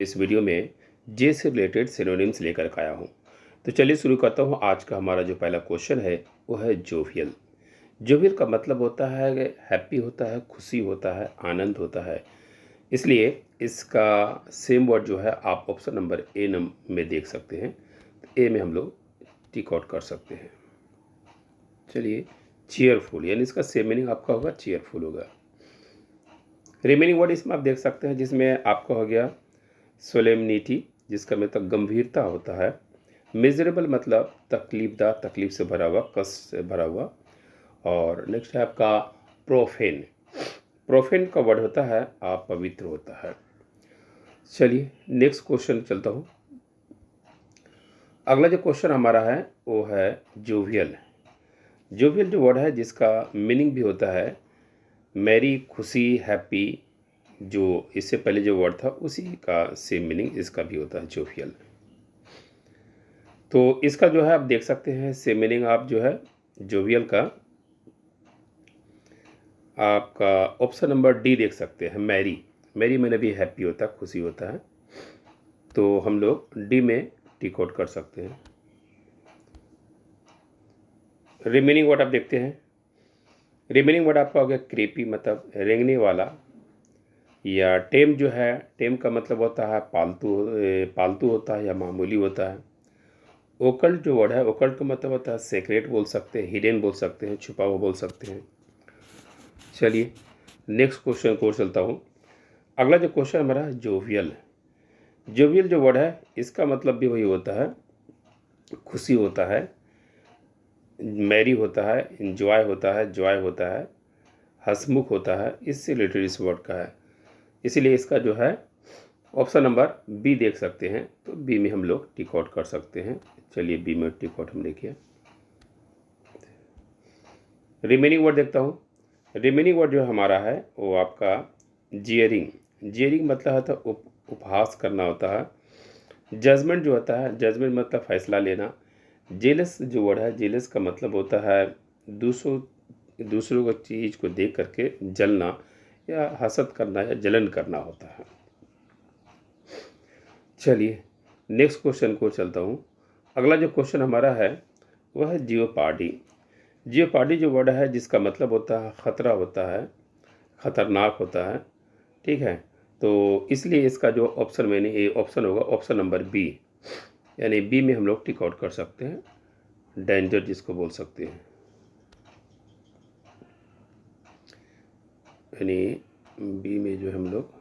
इस वीडियो में जे से रिलेटेड सिनोनिम्स लेकर के आया हूँ। तो चलिए शुरू करता हूँ। आज का हमारा जो पहला क्वेश्चन है वो है जोवियल। जोवियल का मतलब होता है हैप्पी होता है, खुशी होता है, आनंद होता है। इसलिए इसका सेम वर्ड जो है आप ऑप्शन नंबर ए में देख सकते हैं। तो ए में हम लोग टिक आउट कर सकते हैं। चलिए, चीयरफुल यानी इसका सेम मीनिंग आपका होगा चीयरफुल होगा। रिमेनिंग वर्ड इसमें आप देख सकते हैं जिसमें आपका हो गया सोलेमनिटी, जिसका मतलब गंभीरता होता है। मिजरेबल मतलब तकलीफदार, तकलीफ से भरा हुआ, कष्ट से भरा हुआ। और नेक्स्ट है आपका प्रोफेन। प्रोफेन का वर्ड होता है आप पवित्र होता है। चलिए नेक्स्ट क्वेश्चन चलता हूँ। अगला जो क्वेश्चन हमारा है वो है जोवियल। जोवियल जो वर्ड है जिसका मीनिंग भी होता है मैरी, खुशी, हैप्पी। जो इससे पहले जो वर्ड था उसी का सेम मीनिंग इसका भी होता है जोवियल। तो इसका जो है आप देख सकते हैं सेम मीनिंग आप जो है जोवियल का आपका ऑप्शन नंबर डी देख सकते हैं, मैरी। मैरी मैंने भी हैप्पी होता है, खुशी होता है। तो हम लोग डी में टिक आउट कर सकते हैं। रिमेनिंग वर्ड आप देखते हैं। रिमेनिंग वर्ड आपका हो गया क्रेपी, मतलब रेंगने वाला। या टेम जो है, टेम का मतलब होता है पालतू, पालतू होता है या मामूली होता है। ओकल्ट जो वर्ड है, ओकल्ट का मतलब होता है सेक्रेट बोल सकते हैं, हिडन बोल सकते हैं, छुपा हुआ बोल सकते हैं। चलिए नेक्स्ट क्वेश्चन को चलता हूँ। अगला जो क्वेश्चन हमारा है जोवियल। जोवियल जो वर्ड है इसका मतलब भी वही होता है, खुशी होता है, मैरी होता है, इंजॉय होता है, जॉय होता है, हंसमुख होता है। इससे रिलेटेड इस वर्ड का है, इसीलिए इसका जो है ऑप्शन नंबर बी देख सकते हैं। तो बी में हम लोग टिक आउट कर सकते हैं। चलिए बी में टिक आउट हम देखिए। रिमेनिंग वर्ड देखता हूँ। रिमेनिंग वर्ड जो हमारा है वो आपका जियरिंग। जियरिंग मतलब होता है उपहास करना होता है। जजमेंट जो होता है, जजमेंट मतलब फैसला लेना। जेलस जो वर्ड है, जेलस का मतलब होता है दूसरों को चीज़ को देख करके जलना या हसद करना या जलन करना होता है। चलिए नेक्स्ट क्वेश्चन को चलता हूँ। अगला जो क्वेश्चन हमारा है वह है जियोपार्डी। जियोपार्डी जो वर्ड है जिसका मतलब होता है ख़तरा होता है, ख़तरनाक होता है। ठीक है, तो इसलिए इसका जो ऑप्शन मैंने ये ऑप्शन होगा ऑप्शन नंबर बी, यानी बी में हम लोग टिक आउट कर सकते हैं, डेंजर जिसको बोल सकते हैं। यानी बी में जो हम लोग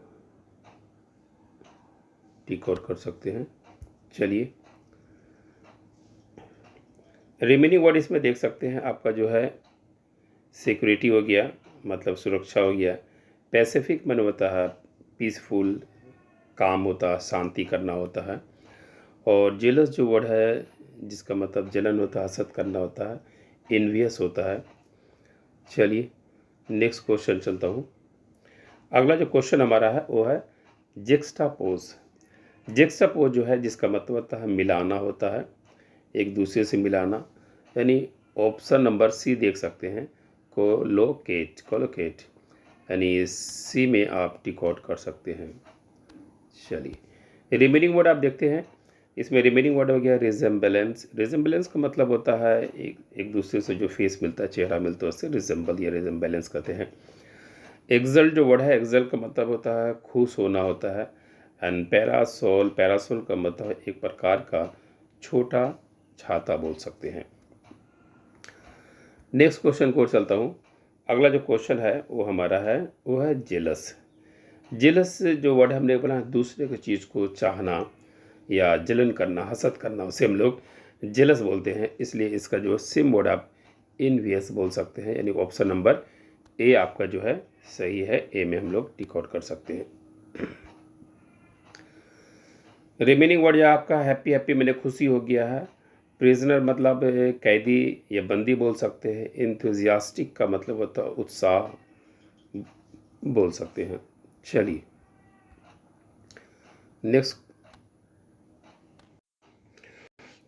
टिक आउट कर सकते हैं। चलिए रिमेनिंग वर्ड इसमें देख सकते हैं आपका जो है सिक्योरिटी हो गया, मतलब सुरक्षा हो गया। पैसिफिक मन होता है पीसफुल, काम होता है, शांति करना होता है। और जेलस जो वर्ड है जिसका मतलब जलन होता है, हसद करना होता है, इन्वियस होता है। चलिए नेक्स्ट क्वेश्चन चलता हूँ। अगला जो क्वेश्चन हमारा है वो है जेक्स्टापोज। जेक्स्टापोज जो है जिसका मतलब होता है मिलाना होता है, एक दूसरे से मिलाना। यानी ऑप्शन नंबर सी देख सकते हैं, कोलोकेट। कोलोकेट यानी सी में आप टिक आउट कर सकते हैं। चलिए रिमेनिंग वर्ड आप देखते हैं। इसमें रिमेनिंग वर्ड हो गया रिजेम्बलेंस। रिजेम्बलेंस का मतलब होता है एक दूसरे से जो फेस मिलता है, चेहरा मिलता है, उससे रिजेम्बल या रिजेम्बलेंस कहते हैं। एक्सल्ट जो वर्ड है, एक्सल्ट का मतलब होता है खुश होना होता है। एंड पैरासोल, पैरासोल का मतलब एक प्रकार का छोटा छाता बोल सकते हैं। नेक्स्ट क्वेश्चन को चलता हूँ। अगला जो क्वेश्चन है वो हमारा है वो है जेलस। जेलस जो वर्ड हमने बोला दूसरे की चीज़ को चाहना या जलन करना, हसद करना, उसे हम लोग जेलस बोलते हैं। इसलिए इसका जो सेम वर्ड आप इनवियस बोल सकते हैं। यानी ऑप्शन नंबर ए आपका जो है सही है, ए में हम लोग टिक आउट कर सकते हैं। रिमेनिंग वर्ड या आपका हैप्पी, हैप्पी मैंने खुशी हो गया है। प्रिजनर मतलब कैदी या बंदी बोल सकते हैं। इंथुजियास्टिक का मतलब होता है उत्साह बोल सकते हैं। चलिए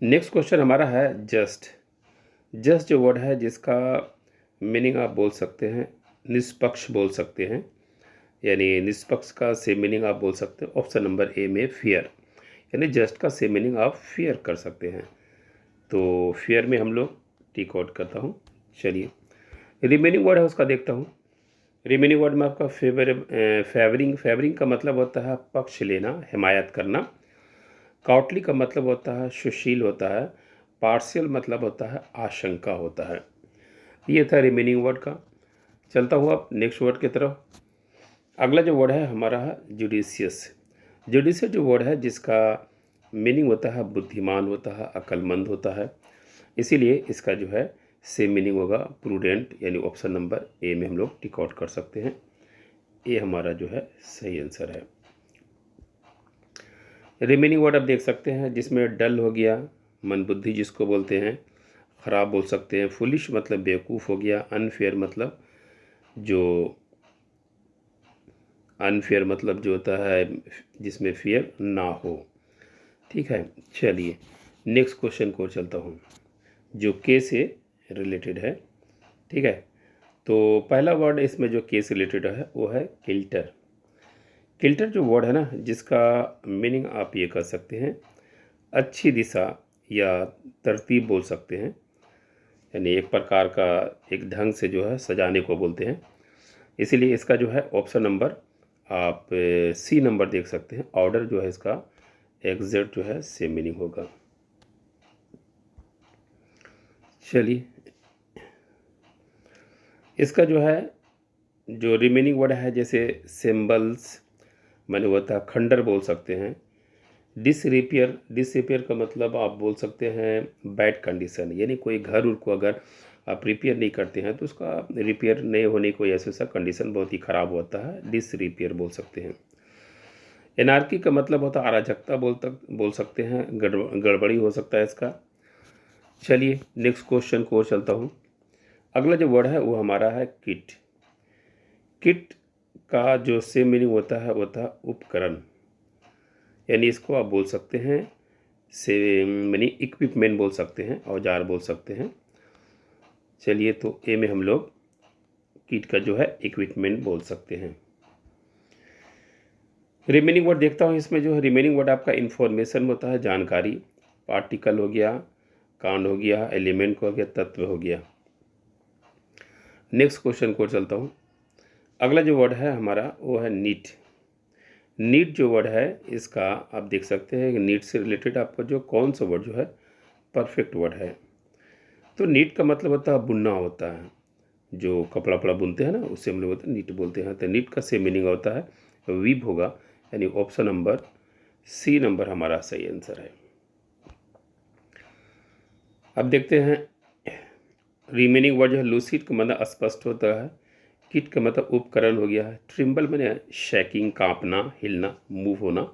नेक्स्ट क्वेश्चन हमारा है जस्ट। जस्ट जो वर्ड है जिसका मीनिंग आप बोल सकते हैं निष्पक्ष बोल सकते हैं, यानी निष्पक्ष का सेम मीनिंग आप बोल सकते हैं ऑप्शन नंबर ए में फेयर, यानी जस्ट का सेम मीनिंग आप फेयर कर सकते हैं। तो फेयर में हम लोग टिक आउट करता हूँ। चलिए रिमेनिंग वर्ड है उसका देखता हूँ। रिमेनिंग वर्ड में आपका फेवरिंग, फेवरिंग का मतलब होता है पक्ष लेना, हिमायत करना। काउटली का मतलब होता है सुशील होता है। पार्शियल मतलब होता है आशंका होता है। ये था रिमेनिंग वर्ड का। चलता हूँ अब नेक्स्ट वर्ड की तरफ। अगला जो वर्ड है हमारा है जुडिशियस। जुडिशियस जो वर्ड है जिसका मीनिंग होता है बुद्धिमान होता है, अक्लमंद होता है। इसीलिए इसका जो है सेम मीनिंग होगा प्रूडेंट, यानी ऑप्शन नंबर ए में हम लोग टिक आउट कर सकते हैं। ये हमारा जो है सही आंसर है। रिमेनिंग वर्ड आप देख सकते हैं जिसमें डल हो गया, मंदबुद्धि जिसको बोलते हैं, ख़राब बोल सकते हैं। फुलिश मतलब बेवकूफ़ हो गया। अनफेयर मतलब जो होता है जिसमें फेयर ना हो। ठीक है, चलिए नेक्स्ट क्वेश्चन को चलता हूँ जो के से रिलेटेड है। ठीक है, तो पहला वर्ड इसमें जो के से रिलेटेड है वो है किल्टर। किल्टर जो वर्ड है ना जिसका मीनिंग आप ये कर सकते हैं अच्छी दिशा या तरतीब बोल सकते हैं, यानी एक प्रकार का एक ढंग से जो है सजाने को बोलते हैं। इसीलिए इसका जो है ऑप्शन नंबर आप सी नंबर देख सकते हैं। ऑर्डर जो है इसका एग्जैक्ट जो है सेम मीनिंग होगा। चलिए इसका जो है जो रिमेनिंग वर्ड है जैसे सिंबल्स मैंने होता है खंडर बोल सकते हैं। डिसरिपेयर, डिसरिपेयर का मतलब आप बोल सकते हैं बैड कंडीशन, यानी कोई घर उर को अगर आप रिपेयर नहीं करते हैं तो उसका रिपेयर नहीं होने की वजह से उसका कंडीशन बहुत ही ख़राब होता है, डिसरिपेयर बोल सकते हैं। एनार्की का मतलब होता है अराजकता बोल सकते हैं, गड़बड़ी हो सकता है इसका। चलिए नेक्स्ट क्वेश्चन को चलता हूँ। अगला जो वर्ड है वो हमारा है किट। किट का जो सेम मीनिंग होता है उपकरण, यानी इसको आप बोल सकते हैं से यानी इक्विपमेंट बोल सकते हैं, औजार बोल सकते हैं। चलिए तो ए में हम लोग किट का जो है इक्विपमेंट बोल सकते हैं। रिमेनिंग वर्ड देखता हूँ इसमें जो है रिमेनिंग वर्ड आपका इंफॉर्मेशन होता है जानकारी। पार्टिकल हो गया, कांड हो गया, एलिमेंट हो गया, तत्व हो गया। नेक्स्ट क्वेश्चन को चलता हूँ। अगला जो वर्ड है हमारा वो है नीट। नीट जो वर्ड है इसका आप देख सकते हैं कि नीट से रिलेटेड आपका जो कौन सा वर्ड जो है परफेक्ट वर्ड है। तो नीट का मतलब होता है बुनना होता है, जो कपड़ा वपड़ा बुनते हैं ना उससे हम लोग होता है नीट बोलते हैं। तो नीट का सेम मीनिंग होता है वीव होगा, यानी ऑप्शन नंबर सी नंबर हमारा सही आंसर है। अब देखते हैं रिमेनिंग वर्ड जो है लूसिड का मतलब अस्पष्ट होता है। किट का मतलब उपकरण हो गया है। ट्रिम्बल मैंने शेकिंग, कांपना, हिलना, मूव होना।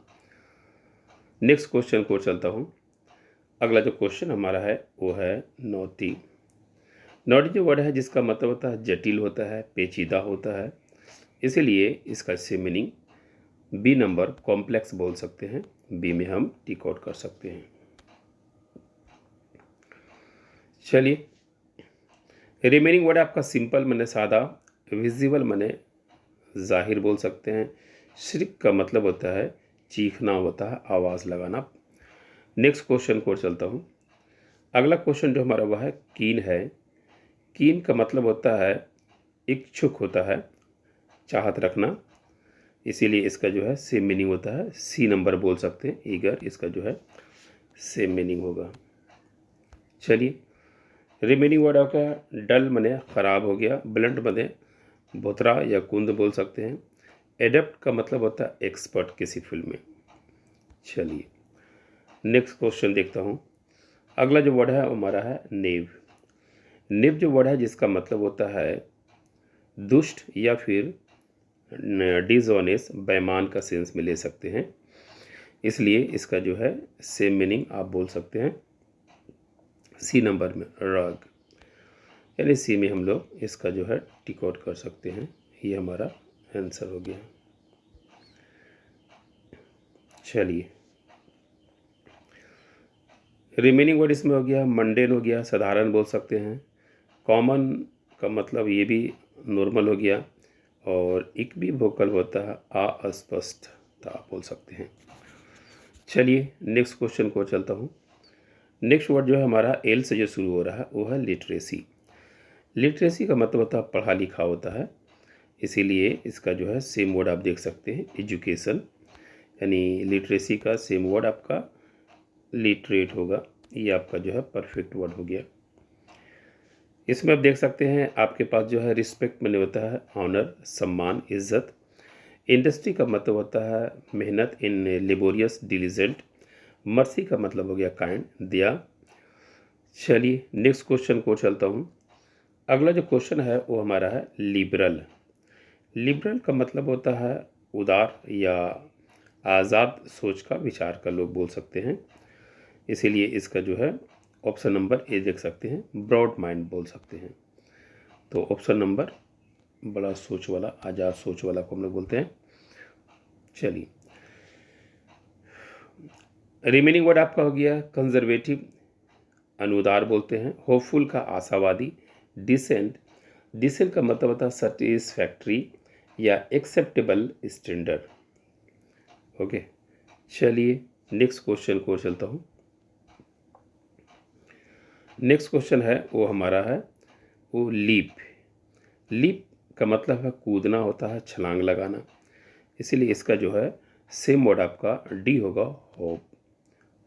नेक्स्ट क्वेश्चन को चलता हूँ। अगला जो क्वेश्चन हमारा है वो है नौती। नौटी जो वर्ड है जिसका मतलब होता है जटिल होता है, पेचीदा होता है। इसीलिए इसका same meaning B number complex बोल सकते हैं। बी में हम टिक आउट कर सकते हैं। चलिए रिमेनिंग वर्ड आपका सिंपल माने सादा, विजिबल माने जाहिर बोल सकते हैं। श्रिक का मतलब होता है चीखना होता है, आवाज़ लगाना। नेक्स्ट क्वेश्चन को चलता हूँ। अगला क्वेश्चन जो हमारा वह है कीन है। कीन का मतलब होता है इच्छुक होता है, चाहत रखना। इसीलिए इसका जो है सेम मीनिंग होता है सी नंबर बोल सकते हैं, ईगर। इसका जो है सेम मीनिंग होगा। चलिए रिमेनिंग वर्ड आपका डल मने ख़राब हो गया, ब्लंट मने भुतरा या कुंद बोल सकते हैं। एडेप्ट का मतलब होता है एक्सपर्ट किसी फील्ड में। चलिए नेक्स्ट क्वेश्चन देखता हूँ। अगला जो वर्ड है हमारा है नेव। नेव जो वर्ड है जिसका मतलब होता है दुष्ट या फिर डिसऑनेस्ट, बेईमान का सेंस में ले सकते हैं। इसलिए इसका जो है सेम मीनिंग आप बोल सकते हैं सी नंबर में राग, यानी सी में हम लोग इसका जो है टिक आउट कर सकते हैं। ये हमारा आंसर हो गया। चलिए रिमेनिंग वर्ड इसमें हो गया मंडेन हो गया, साधारण बोल सकते हैं। कॉमन का मतलब ये भी नॉर्मल हो गया। और इक भी वोकल होता है अस्पष्टता आप बोल सकते हैं। चलिए नेक्स्ट क्वेश्चन को चलता हूँ। नेक्स्ट वर्ड जो है हमारा एल से जो शुरू हो रहा है वो है लिटरेसी। लिटरेसी का मतलब होता है पढ़ा लिखा होता है, इसीलिए इसका जो है सेम वर्ड आप देख सकते हैं एजुकेशन, यानी लिटरेसी का सेम वर्ड आपका लिटरेट होगा। ये आपका जो है परफेक्ट वर्ड हो गया। इसमें आप देख सकते हैं आपके पास जो है रिस्पेक्ट मैंने होता है ऑनर, सम्मान, इज्जत। इंडस्ट्री का मतलब होता है मेहनत, इन लेबोरियस, डिलीजेंट। मर्सी का मतलब हो गया काइंड, दया। चलिए नेक्स्ट क्वेश्चन को चलता हूँ। अगला जो क्वेश्चन है वो हमारा है लिबरल। लिबरल का मतलब होता है उदार या आज़ाद सोच का, विचार का लोग बोल सकते हैं, इसीलिए इसका जो है ऑप्शन नंबर ए देख सकते हैं, ब्रॉड माइंड बोल सकते हैं। तो ऑप्शन नंबर बड़ा सोच वाला, आज़ाद सोच वाला को हम लोग बोलते हैं। चलिए रिमेनिंग वर्ड आपका हो गया कंजर्वेटिव, अनुदार बोलते हैं। होपफुल का आशावादी। डिसेंट, डिसेंट का मतलब होता है सेटिस्फैक्ट्री या एक्सेप्टेबल स्टैंडर्ड। ओके चलिए नेक्स्ट क्वेश्चन को चलता हूँ। नेक्स्ट क्वेश्चन है वो हमारा है वो लीप। लीप का मतलब है कूदना होता है, छलांग लगाना, इसीलिए इसका जो है सेम वर्ड आपका डी होगा, होप।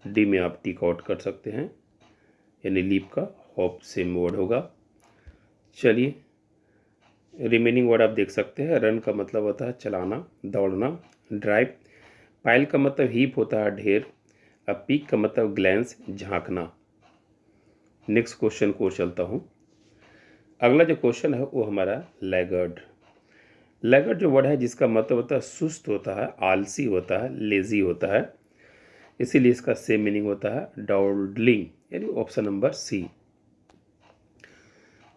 डी में आप टिक आउट कर सकते हैं, यानी लीप का होप सेम वर्ड होगा। चलिए रिमेनिंग वर्ड आप देख सकते हैं। रन का मतलब होता है चलाना, दौड़ना। ड्राइव, पाइल का मतलब हीप होता है ढेर। अब पीक का मतलब ग्लैंस, झांकना। नेक्स्ट क्वेश्चन को चलता हूँ। अगला जो क्वेश्चन है वो हमारा लैगर्ड। लैगर्ड जो वर्ड है जिसका मतलब होता है सुस्त होता है, आलसी होता है, लेजी होता है, इसीलिए इसका सेम मीनिंग होता है डाउडलिंग, यानी option number C.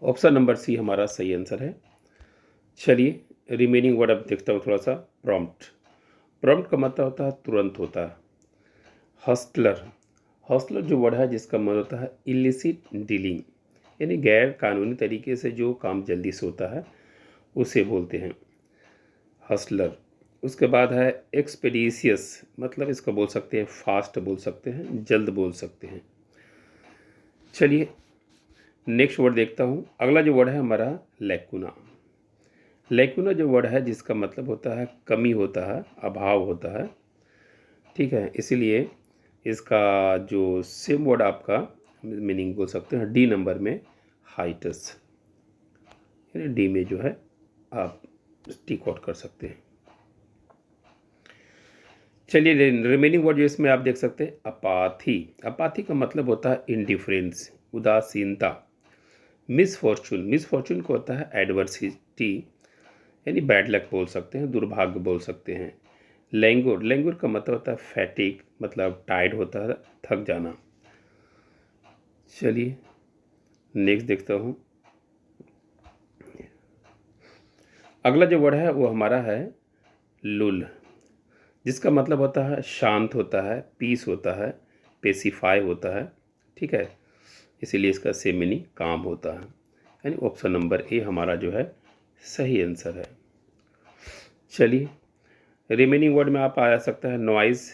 Option number C हमारा सही आंसर है। चलिए रिमेनिंग वर्ड अब देखता हूँ थोड़ा सा। प्रॉम्प्ट, प्रॉम्प्ट का मतलब होता है तुरंत होता है। हस्टलर, हस्टलर जो वर्ड है जिसका मतलब होता है इलिसिट डीलिंग, यानी गैर कानूनी तरीके से जो काम जल्दी से होता है उसे बोलते हैं हस्टलर। उसके बाद है एक्सपेडिशियस, मतलब इसको बोल सकते हैं फास्ट बोल सकते हैं, जल्द बोल सकते हैं। चलिए नेक्स्ट वर्ड देखता हूँ। अगला जो वर्ड है हमारा लैकुना। लैकुना जो वर्ड है जिसका मतलब होता है कमी होता है, अभाव होता है, ठीक है, इसीलिए इसका जो सेम वर्ड आपका मीनिंग बोल सकते हैं डी नंबर में, हाइटस, यानी डी में जो है आप टिक आउट कर सकते हैं। चलिए रिमेनिंग वर्ड जो इसमें आप देख सकते हैं अपाथी। अपाथी का मतलब होता है इनडिफरेंस, उदासीनता। मिसफॉर्चून, मिसफॉर्चून को होता है एडवर्सिटी, यानी बैड लक बोल सकते हैं, दुर्भाग्य बोल सकते हैं। लैंगूर, लैंगूर का मतलब होता है फैटिक, मतलब टायर्ड होता है, थक जाना। चलिए नेक्स्ट देखता हूँ। अगला जो वर्ड है वो हमारा है लुल, जिसका मतलब होता है शांत होता है, पीस होता है, पेसिफाई होता है, ठीक है, इसीलिए इसका सेम मीनिंग काम होता है, यानी ऑप्शन नंबर ए हमारा जो है सही आंसर है। चलिए रिमेनिंग वर्ड में आप आ सकता है नॉइज़।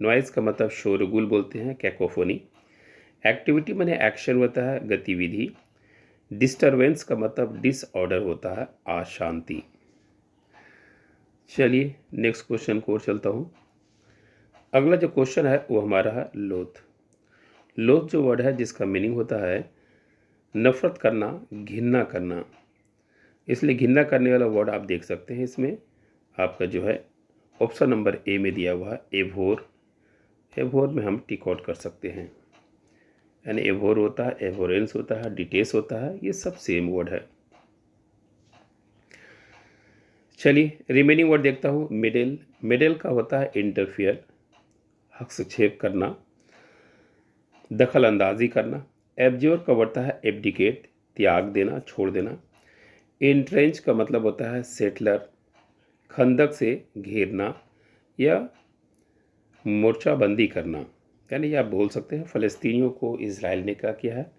नॉइज़ का मतलब शोरगुल बोलते हैं, कैकोफोनी। एक्टिविटी माने एक्शन होता है, गतिविधि। डिस्टरबेंस का मतलब डिसऑर्डर होता है, अशांति। चलिए नेक्स्ट क्वेश्चन को चलता हूँ। अगला जो क्वेश्चन है वो हमारा है लोथ। लोथ जो वर्ड है जिसका मीनिंग होता है नफरत करना, घिन्ना करना, इसलिए घिन्ना करने वाला वर्ड आप देख सकते हैं इसमें आपका जो है ऑप्शन नंबर ए में दिया हुआ है एवोर। एवोर में हम टिक आउट कर सकते हैं, यानी एवोर होता है, एवोरेंस होता है, डिटेस होता है, ये सब सेम वर्ड है। चलिए रिमेनिंग वर्ड देखता हूँ। मिडिल, मिडिल का होता है इंटरफियर, हस्तक्षेप करना, दखल अंदाजी करना। एब्ज्योर का होता है एब्डिकेट, त्याग देना, छोड़ देना। एंट्रेंच का मतलब होता है सेटलर, खंदक से घेरना या मोर्चाबंदी करना, यानी आप बोल सकते हैं फ़लस्तीनियों को इजराइल ने क्या किया है,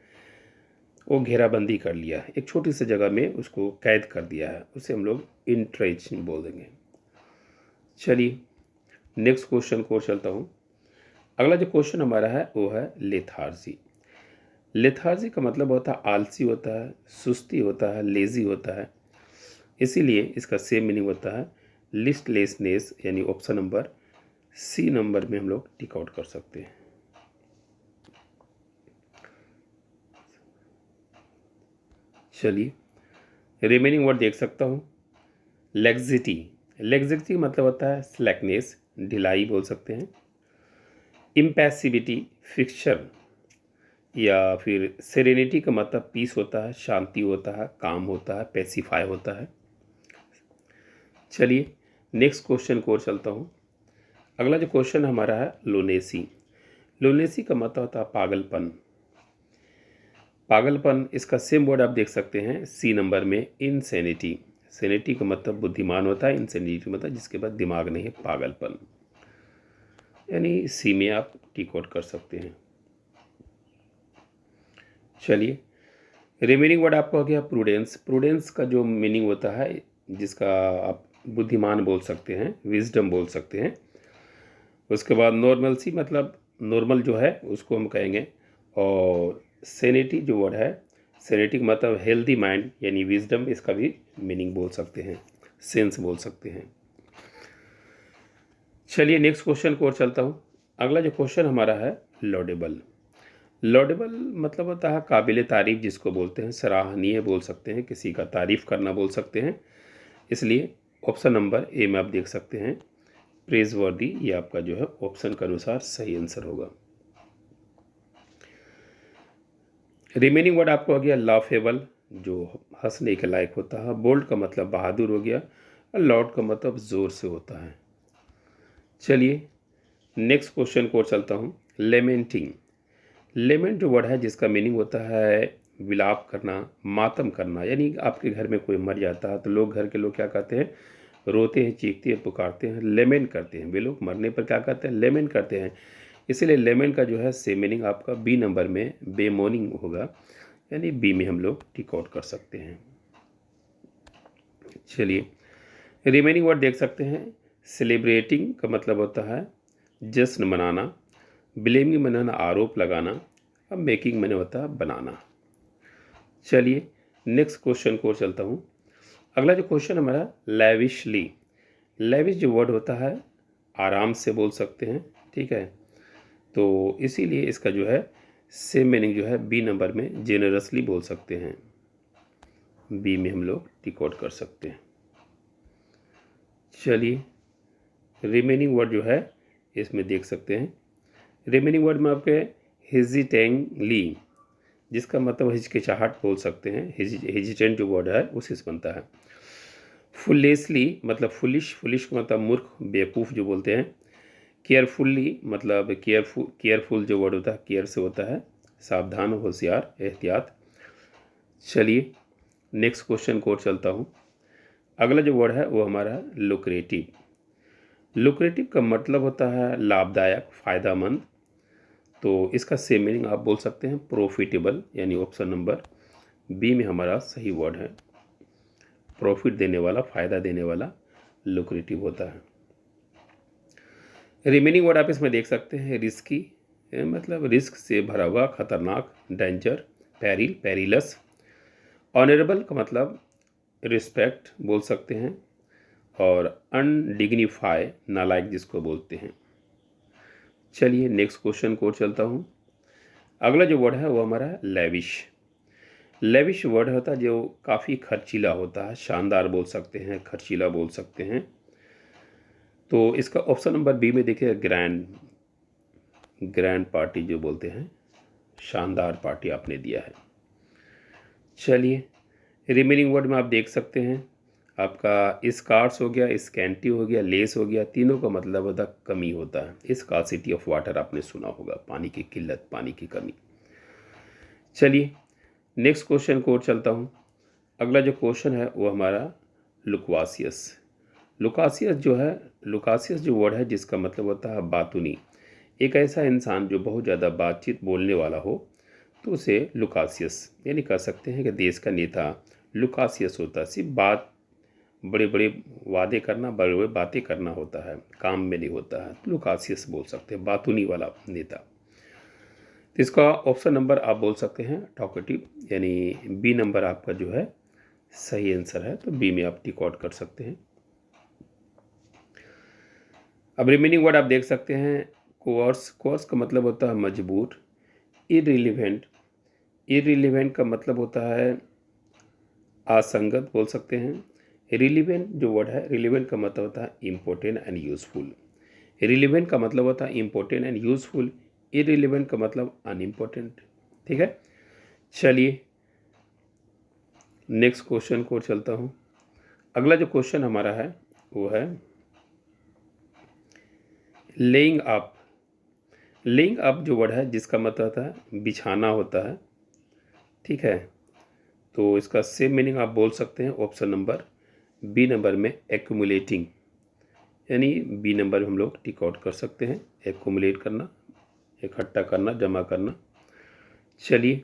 वो घेराबंदी कर लिया, एक छोटी सी जगह में उसको कैद कर दिया है, उसे हम लोग इंट्रेंच बोल देंगे। चलिए नेक्स्ट क्वेश्चन को चलता हूँ। अगला जो क्वेश्चन हमारा है वो है लेथार्जी। लेथार्जी का मतलब होता है आलसी होता है, सुस्ती होता है, लेजी होता है। इसीलिए इसका सेम मीनिंग होता है लिस्टलेसनेस, यानी ऑप्शन नंबर सी नंबर में हम लोग टिक आउट कर सकते हैं। चलिए रिमेनिंग वर्ड देख सकता हूँ। लेग्जिटी, लेग्जिटी मतलब होता है स्लैकनेस, ढिलाई बोल सकते हैं। इम्पैसिविटी, फिक्सर, या फिर सेरेनिटी का मतलब पीस होता है, शांति होता है, काम होता है, पैसिफाई होता है। चलिए नेक्स्ट क्वेश्चन को और चलता हूँ। अगला जो क्वेश्चन हमारा है लोनेसी। लोनेसी का मतलब होता है पागलपन। पागलपन, इसका सेम वर्ड आप देख सकते हैं सी नंबर में इनसेनिटी। सेनिटी का मतलब बुद्धिमान होता है, इनसेनिटी मतलब जिसके पास दिमाग नहीं है, पागलपन, यानी सी में आप टिक आउट कर सकते हैं। चलिए रिमेनिंग वर्ड आपका हो गया प्रूडेंस। प्रूडेंस का जो मीनिंग होता है, जिसका आप बुद्धिमान बोल सकते हैं, विजडम बोल सकते हैं। उसके बाद नॉर्मलसी मतलब नॉर्मल जो है उसको हम कहेंगे। और सेनिटी जो वर्ड है, सेनेटिक मतलब हेल्दी माइंड यानी विजडम, इसका भी मीनिंग बोल सकते हैं, सेंस बोल सकते हैं। चलिए नेक्स्ट क्वेश्चन को और चलता हूँ। अगला जो क्वेश्चन हमारा है लॉडेबल। लॉडेबल मतलब होता है काबिल तारीफ़, जिसको बोलते हैं सराहनीय बोल सकते हैं, किसी का तारीफ़ करना बोल सकते हैं। इसलिए ऑप्शन नंबर ए में आप देख सकते हैं प्रेज वर्दी, ये आपका जो है ऑप्शन के अनुसार सही आंसर होगा। रिमेनिंग वर्ड आपको हो गया लाफेबल, जो हंसने के लायक होता है। बोल्ड का मतलब बहादुर हो गया, और लाउड का मतलब ज़ोर से होता है। चलिए नेक्स्ट क्वेश्चन को चलता हूँ। लेमेंटिंग। लेमेंट जो वर्ड है जिसका मीनिंग होता है विलाप करना, मातम करना, यानी आपके घर में कोई मर जाता है तो लोग, घर के लोग क्या कहते हैं, रोते हैं, चीखते हैं, पुकारते हैं, लेमेंट करते हैं। वे लोग मरने पर क्या कहते हैं, लेमेंट करते हैं। इसीलिए लेमेंट का जो है सेम मीनिंग आपका बी नंबर में बेमोनिंग होगा, यानी बी में हम लोग टिक आउट कर सकते हैं। चलिए रिमेनिंग वर्ड देख सकते हैं। सेलिब्रेटिंग का मतलब होता है जश्न मनाना, ब्लेमिंग मनाना आरोप लगाना, अब मेकिंग मैंने होता है बनाना। चलिए नेक्स्ट क्वेश्चन को चलता हूँ। अगला जो क्वेश्चन हमारा लैविशली। लैविश जो वर्ड होता है आराम से बोल सकते हैं, ठीक है। तो इसीलिए इसका जो है सेम मीनिंग जो है बी नंबर में जेनरसली बोल सकते हैं, बी में हम लोग टिक आउट कर सकते हैं। चलिए रिमेनिंग वर्ड जो है इसमें देख सकते हैं। रिमेनिंग वर्ड में आपके हेजिटेंटली, जिसका मतलब हिचकिचाहट बोल सकते हैं। हेजिटेंट जो वर्ड है उसी से बनता है। फुलेसली मतलब फुलिश, फुलिश का मतलब मूर्ख, बेवकूफ़ जो बोलते हैं। केयरफुल्ली मतलब केयरफुल, केयरफुल जो वर्ड होता है केयर से होता है, सावधान, होशियार, एहतियात। चलिए नेक्स्ट क्वेश्चन को और चलता हूँ। अगला जो वर्ड है वो हमारा लुक्रेटिव। लुक्रेटिव का मतलब होता है लाभदायक, फ़ायदामंद। तो इसका सेम मीनिंग आप बोल सकते हैं प्रॉफिटेबल, यानी ऑप्शन नंबर बी में हमारा सही वर्ड है। प्रॉफिट देने वाला, फ़ायदा देने वाला लुक्रेटिव होता है। रिमेनिंग वर्ड आप इसमें देख सकते हैं रिस्की, मतलब रिस्क से भरा हुआ, खतरनाक, डेंजर, पेरिल, पेरिलस। ऑनरेबल का मतलब रिस्पेक्ट बोल सकते हैं, और अनडिग्निफाई नालायक जिसको बोलते हैं। चलिए नेक्स्ट क्वेश्चन को चलता हूँ। अगला जो वर्ड है वो हमारा है लेविश। लेविश वर्ड होता है जो काफ़ी खर्चीला होता है, शानदार बोल सकते हैं, खर्चीला बोल सकते हैं। तो इसका ऑप्शन नंबर बी में देखिए ग्रैंड, ग्रैंड पार्टी जो बोलते हैं, शानदार पार्टी आपने दिया है। चलिए रिमेनिंग वर्ड में आप देख सकते हैं आपका स्कार्स हो गया, स्कैंटी हो गया, लेस हो गया। तीनों का मतलब होता कमी होता है। स्कार्सिटी ऑफ वाटर आपने सुना होगा, पानी की किल्लत, पानी की कमी। चलिए नेक्स्ट क्वेश्चन को और चलता हूँ। अगला जो क्वेश्चन है वो हमारा लुक्वासियस। लुकासियस जो है, लुकासियस जो वर्ड है जिसका मतलब होता है बातूनी, एक ऐसा इंसान जो बहुत ज़्यादा बातचीत बोलने वाला हो। तो उसे लुकासियस, यानी कह सकते हैं कि देश का नेता लुकासियस होता है। सिर्फ बात, बड़े बड़े वादे करना, बड़े बड़े बातें करना होता है, काम में नहीं होता है, तो लुकासियस बोल सकते हैं, बातूनी वाला नेता। तो इसका ऑप्शन नंबर आप बोल सकते हैं टॉकेटिव, यानी बी नंबर आपका जो है सही आंसर है। तो बी में आप टिक आउट कर सकते हैं। अब रिमेनिंग वर्ड आप देख सकते हैं कोर्स। कोर्स का मतलब होता है मजबूर। इररिलेवेंट, इररिलेवेंट का मतलब होता है असंगत बोल सकते हैं। रिलीवेंट जो वर्ड है, रिलीवेंट का मतलब होता है इम्पोर्टेंट एंड यूजफुल। रिलीवेंट का मतलब होता है इम्पोर्टेंट एंड यूजफुल। इररिलेवेंट का मतलब अनइम्पोर्टेंट। ठीक है, चलिए नेक्स्ट क्वेश्चन को चलता हूँ। अगला जो क्वेश्चन हमारा है वो है लेइंग अप। लेइंग अप जो वर्ड है जिसका मतलब होता है बिछाना होता है। ठीक है, तो इसका सेम मीनिंग आप बोल सकते हैं ऑप्शन नंबर बी नंबर में एक्यूमुलेटिंग, यानी बी नंबर हम लोग टिक आउट कर सकते हैं। एक्यूमुलेट करना, इकट्ठा करना, जमा करना। चलिए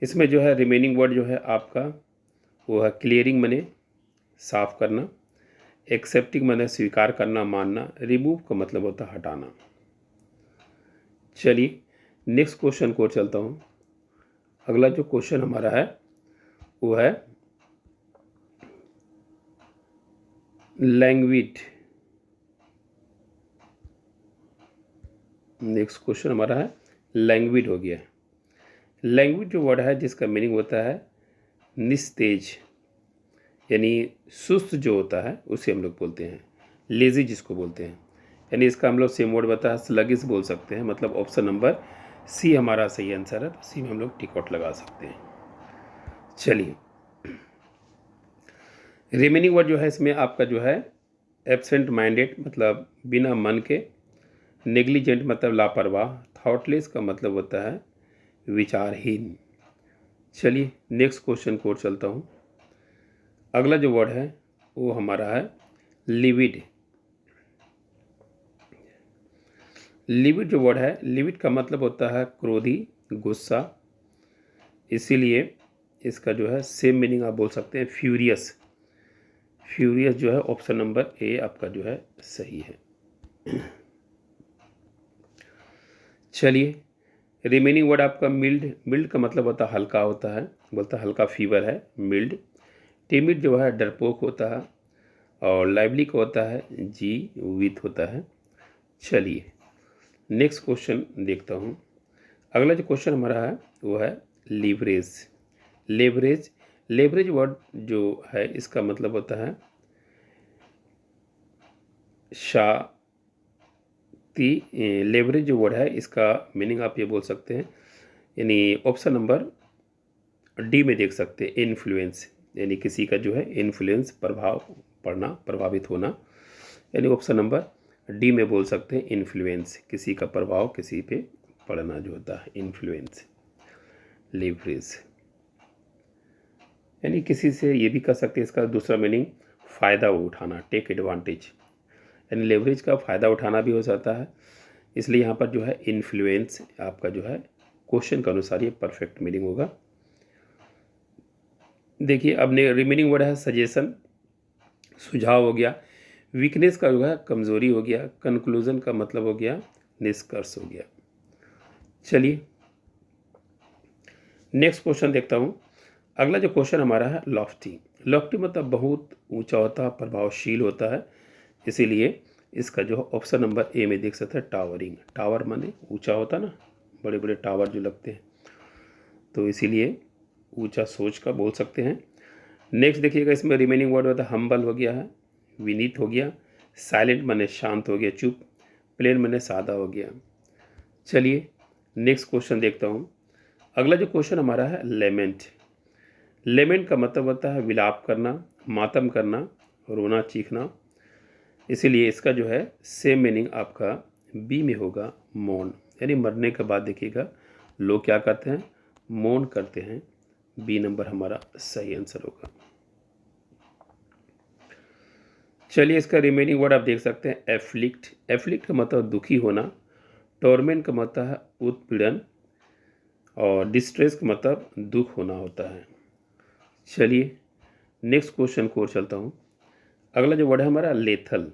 इसमें जो है रिमेनिंग वर्ड जो है आपका वो है क्लियरिंग, माने साफ करना। एक्सेप्टिंग माने स्वीकार करना, मानना। रिमूव का मतलब होता है हटाना। चलिए नेक्स्ट क्वेश्चन को चलता हूँ। अगला जो क्वेश्चन हमारा है वो है लैंग्वेज। नेक्स्ट क्वेश्चन हमारा है लैंग्वेज हो गया। लैंग्वेज जो वर्ड है जिसका मीनिंग होता है निस्तेज, यानी सुस्त जो होता है उसे हम लोग बोलते हैं लेजी जिसको बोलते हैं। यानी इसका हम लोग सेम वर्ड बता स्लगिश बोल सकते हैं। मतलब ऑप्शन नंबर सी हमारा सही आंसर है। तो सी में हम लोग टिक आउट लगा सकते हैं। चलिए रिमेनिंग वर्ड जो है इसमें आपका जो है एब्सेंट माइंडेड, मतलब बिना मन के। नेग्लिजेंट मतलब लापरवाह। थॉटलेस का मतलब होता है विचारहीन। चलिए नेक्स्ट क्वेश्चन को चलता हूँ। अगला जो वर्ड है वो हमारा है लिविड। लिविड जो वर्ड है, लिविड का मतलब होता है क्रोधी, गुस्सा। इसीलिए इसका जो है सेम मीनिंग आप बोल सकते हैं फ्यूरियस। फ्यूरियस जो है ऑप्शन नंबर ए आपका जो है सही है। चलिए रिमेनिंग वर्ड आपका मिल्ड। मिल्ड का मतलब होता है हल्का होता है, बोलता है हल्का फीवर है मिल्ड। टिमिड जो है डरपोक होता है। और लाइवली का होता है जीवित होता है। चलिए नेक्स्ट क्वेश्चन देखता हूँ। अगला जो क्वेश्चन हमारा है वो है लीवरेज। लेवरेज, लेवरेज वर्ड जो है इसका मतलब होता है लेवरेज जो वर्ड है इसका मीनिंग आप ये बोल सकते हैं, यानी ऑप्शन नंबर डी में देख सकते हैं इन्फ्लुएंस, यानी किसी का जो है इन्फ्लुएंस, प्रभाव पड़ना, प्रभावित होना। यानी ऑप्शन नंबर डी में बोल सकते हैं इन्फ्लुएंस, किसी का प्रभाव किसी पे पड़ना जो होता है इन्फ्लुएंस। लेवरेज यानी किसी से, ये भी कह सकते हैं इसका दूसरा मीनिंग फ़ायदा उठाना, टेक एडवांटेज। यानी लेवरेज का फ़ायदा उठाना भी हो सकता है। इसलिए यहाँ पर जो है इन्फ्लुएंस आपका जो है क्वेश्चन के अनुसार ये परफेक्ट मीनिंग होगा। देखिए अब ने रिमेनिंग वर्ड है सजेशन, सुझाव हो गया। वीकनेस का जो है कमज़ोरी हो गया। कंक्लूजन का मतलब हो गया निष्कर्ष हो गया। चलिए नेक्स्ट क्वेश्चन देखता हूँ। अगला जो क्वेश्चन हमारा है लॉफ्टी। लॉफ्टी मतलब बहुत ऊंचा होता है, प्रभावशील होता है। इसीलिए इसका जो ऑप्शन नंबर ए में देख सकते हैं टावरिंग। टावर माने ऊंचा होता है ना, बड़े बड़े टावर जो लगते हैं, तो इसीलिए ऊंचा सोच का बोल सकते हैं। नेक्स्ट देखिएगा इसमें रिमेनिंग वर्ड होता है हम्बल हो गया है, विनीत हो गया। साइलेंट माने शांत हो गया, चुप। प्लेन माने सादा हो गया। चलिए नेक्स्ट क्वेश्चन देखता हूँ। अगला जो क्वेश्चन हमारा है लेमेंट। लेमेंट का मतलब होता है विलाप करना, मातम करना, रोना, चीखना। इसीलिए इसका जो है सेम मीनिंग आपका बी में होगा मौन। यानी मरने के बाद देखिएगा लोग क्या करते हैं, मौन करते हैं। बी नंबर हमारा सही आंसर होगा। चलिए इसका रिमेनिंग वर्ड आप देख सकते हैं एफ्लिक्ट। एफ्लिक्ट का मतलब दुखी होना। टॉर्मेंट का मतलब है उत्पीड़न। और डिस्ट्रेस का मतलब दुख होना होता है। चलिए नेक्स्ट क्वेश्चन की ओर चलता हूँ। अगला जो वर्ड है हमारा लेथल।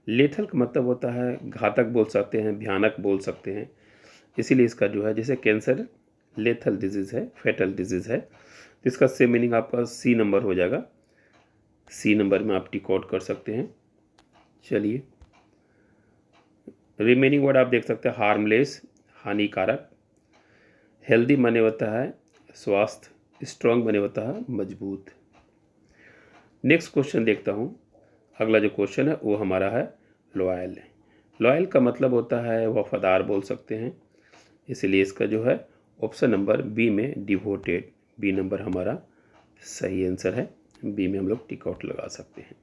लेथल का मतलब होता है घातक बोल सकते हैं, भयानक बोल सकते हैं। इसीलिए इसका जो है, जैसे कैंसर लेथल डिजीज़ है, फेटल डिजीज़ है, तो इसका सेम मीनिंग आपका सी नंबर हो जाएगा। सी नंबर में आप टिक आउट कर सकते हैं। चलिए रिमेनिंग वर्ड आप देख सकते हैं हार्मलेस, हानिकारक। हेल्दी माने होता है स्वास्थ्य, स्ट्रांग माने होता है मजबूत। नेक्स्ट क्वेश्चन देखता हूँ। अगला जो क्वेश्चन है वो हमारा है लॉयल। लॉयल का मतलब होता है वफादार बोल सकते हैं। इसलिए इसका जो है ऑप्शन नंबर बी में डिवोटेड, बी नंबर हमारा सही आंसर है। बी में हम लोग टिक आउट लगा सकते हैं।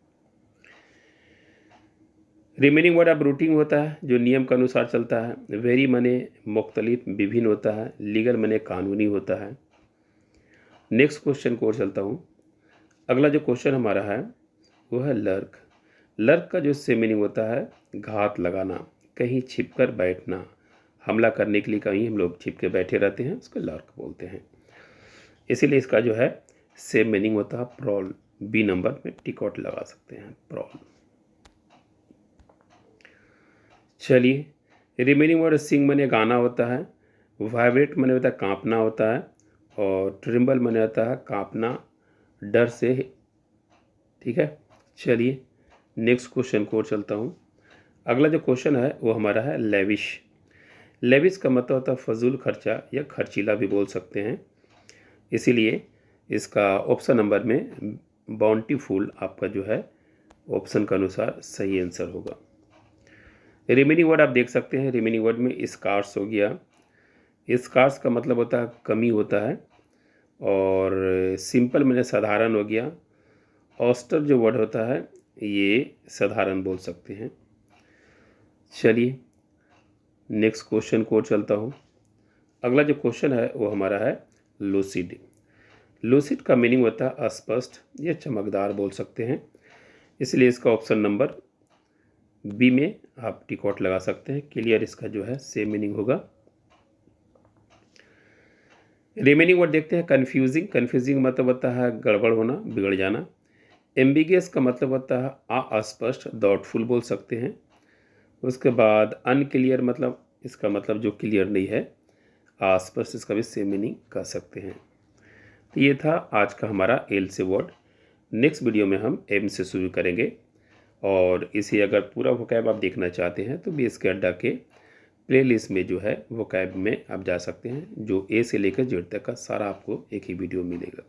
रिमेनिंग वर्ड अब रूटीन होता है जो नियम के अनुसार चलता है। वेरी मने मुख्तलिफ, विभिन्न होता है। लीगल मने कानूनी होता है। नेक्स्ट क्वेश्चन को और चलता हूँ। अगला जो क्वेश्चन हमारा है वो है लर्क। लर्क का जो से मीनिंग होता है घात लगाना, कहीं छिपकर बैठना, हमला करने के लिए कहीं हम लोग छिप के बैठे रहते हैं, उसको लर्क बोलते हैं। इसीलिए इसका जो है सेम मीनिंग होता है प्रॉल। बी नंबर में टिक आउट लगा सकते हैं, प्रॉल। चलिए रिमेनिंग वर्ड सिंग मने गाना होता है, वाइब्रेट मने होता है कांपना होता है, और ट्रिम्बल मने होता है कांपना डर से। ठीक है, चलिए नेक्स्ट क्वेश्चन को और चलता हूँ। अगला जो क्वेश्चन है वो हमारा है लेविश। लेविश का मतलब होता है फजूल खर्चा या खर्चीला भी बोल सकते हैं। इसीलिए इसका ऑप्शन नंबर में बाउंटीफुल आपका जो है ऑप्शन के अनुसार सही आंसर होगा। रिमेनिंग वर्ड आप देख सकते हैं। रिमेनिंग वर्ड में स्कार्स हो गया। स्कार्स का मतलब होता है कमी होता है, और सिंपल मैंने साधारण हो गया। ऑस्टर जो वर्ड होता है ये साधारण बोल सकते हैं। चलिए नेक्स्ट क्वेश्चन को चलता हूँ। अगला जो क्वेश्चन है वो हमारा है लूसिड। लूसिड का मीनिंग होता है अस्पष्ट या चमकदार बोल सकते हैं। इसलिए इसका ऑप्शन नंबर बी में आप टिक आउट लगा सकते हैं। क्लियर इसका जो है सेम मीनिंग होगा। रिमेनिंग वर्ड देखते हैं कन्फ्यूजिंग। कन्फ्यूजिंग मतलब होता है गड़बड़ होना, बिगड़ जाना। एम्बिगियस का मतलब होता है अस्पष्ट, डाउटफुल बोल सकते हैं। उसके बाद अनक्लियर मतलब इसका मतलब जो क्लियर नहीं है, अस्पष्ट, इसका भी सेम मीनिंग कर सकते हैं। तो ये था आज का हमारा एल से वर्ड। नेक्स्ट वीडियो में हम एम से शुरू करेंगे, और इसी अगर पूरा वोकैब आप देखना चाहते हैं तो बीएस के अड्डा के प्लेलिस्ट में जो है वोकैब में आप जा सकते हैं, जो ए से लेकर जेड तक का सारा आपको एक ही वीडियो मिलेगा।